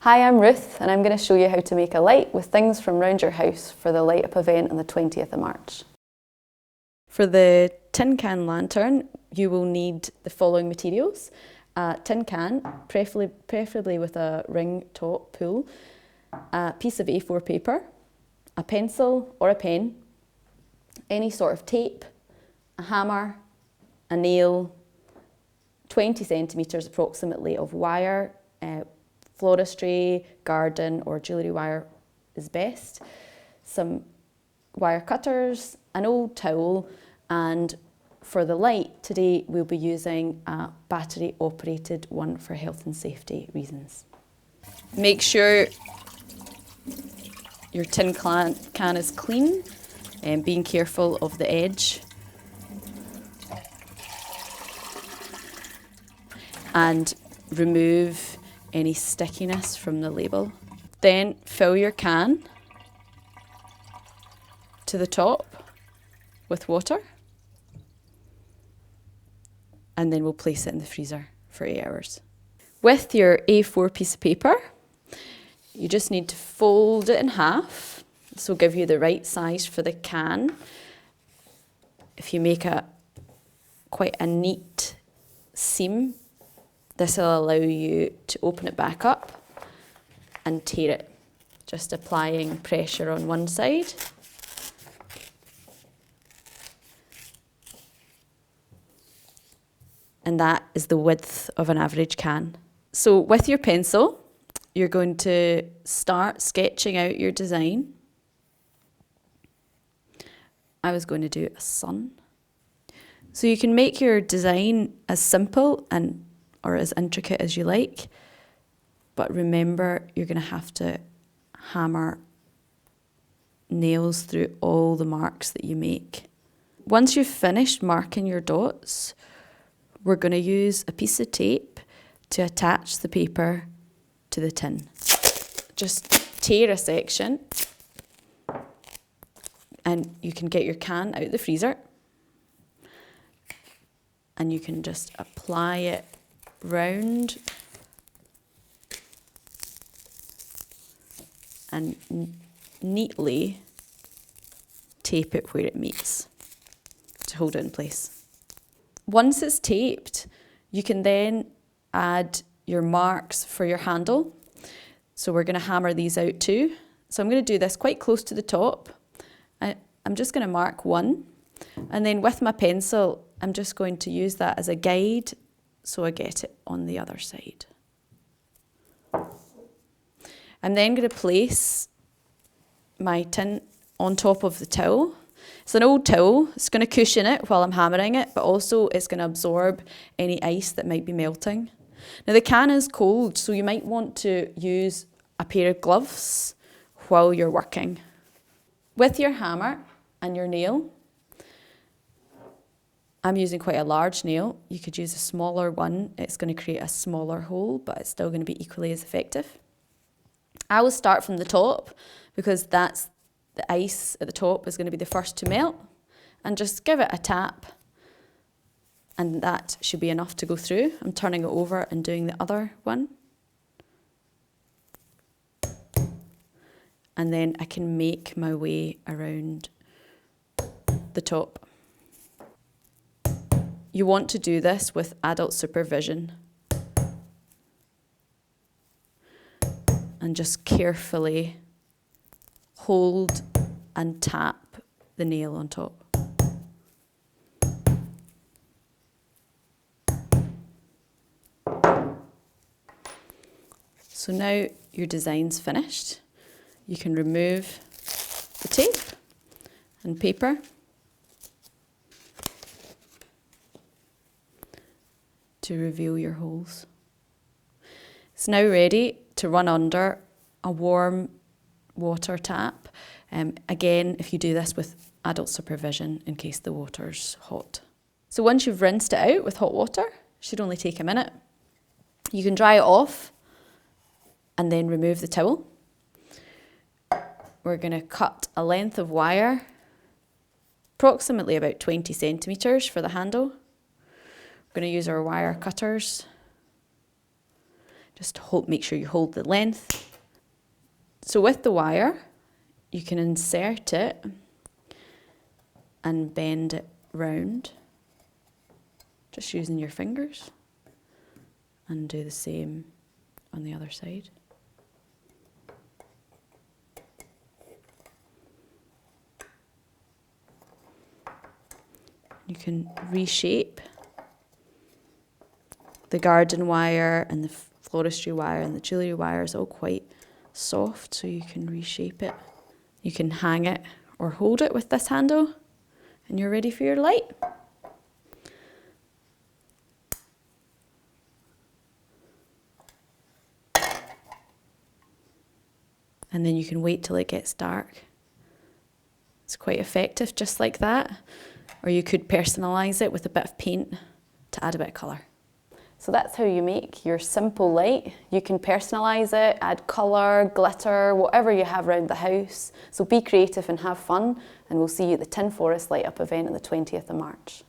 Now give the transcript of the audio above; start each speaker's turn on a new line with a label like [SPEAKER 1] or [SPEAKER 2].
[SPEAKER 1] Hi, I'm Ruth and I'm going to show you how to make a light with things from round your house for the light up event on the 20th of March. For the tin can lantern, you will need the following materials. A tin can, preferably with a ring top pull, a piece of A4 paper, a pencil or a pen, any sort of tape, a hammer, a nail, 20 centimetres approximately of wire, floristry, garden or jewellery wire is best, some wire cutters, an old towel, and for the light today we'll be using a battery operated one for health and safety reasons. Make sure your tin can is clean and being careful of the edge. And remove any stickiness from the label. Then fill your can to the top with water, and then we'll place it in the freezer for 8 hours. With your A4 piece of paper, you just need to fold it in half. This will give you the right size for the can. If you make quite a neat seam, this will allow you to open it back up and tear it, just applying pressure on one side. And that is the width of an average can. So with your pencil, you're going to start sketching out your design. I was going to do a sun. So you can make your design as simple or as intricate as you like, but remember you're going to have to hammer nails through all the marks that you make. Once you've finished marking your dots, we're going to use a piece of tape to attach the paper to the tin. Just tear a section and you can get your can out the freezer and you can just apply it round and neatly tape it where it meets to hold it in place. Once it's taped, you can then add your marks for your handle. So we're going to hammer these out too. So I'm going to do this quite close to the top. I'm just going to mark one, and then with my pencil I'm just going to use that as a guide so I get it on the other side. I'm then going to place my tin on top of the towel. It's an old towel, it's going to cushion it while I'm hammering it, but also it's going to absorb any ice that might be melting. Now the can is cold, so you might want to use a pair of gloves while you're working. With your hammer and your nail, I'm using quite a large nail. You could use a smaller one. It's going to create a smaller hole, but it's still going to be equally as effective. I will start from the top because that's the ice at the top is going to be the first to melt, and just give it a tap and that should be enough to go through. I'm turning it over and doing the other one. And then I can make my way around the top. You want to do this with adult supervision and just carefully hold and tap the nail on top. So now your design's finished. You can remove the tape and paper to reveal your holes. It's now ready to run under a warm water tap. Again, if you do this with adult supervision in case the water's hot. So once you've rinsed it out with hot water, should only take a minute. You can dry it off and then remove the towel. We're going to cut a length of wire, approximately about 20 centimetres for the handle. We're going to use our wire cutters. Just make sure you hold the length. So with the wire, you can insert it and bend it round, just using your fingers, and do the same on the other side. You can reshape the garden wire and the floristry wire and the jewellery wire is all quite soft, so you can reshape it. You can hang it or hold it with this handle, and you're ready for your light. And then you can wait till it gets dark. It's quite effective just like that. Or you could personalise it with a bit of paint to add a bit of colour. So that's how you make your simple light. You can personalise it, add colour, glitter, whatever you have around the house. So be creative and have fun, and we'll see you at the Tin Forest Light Up event on the 20th of March.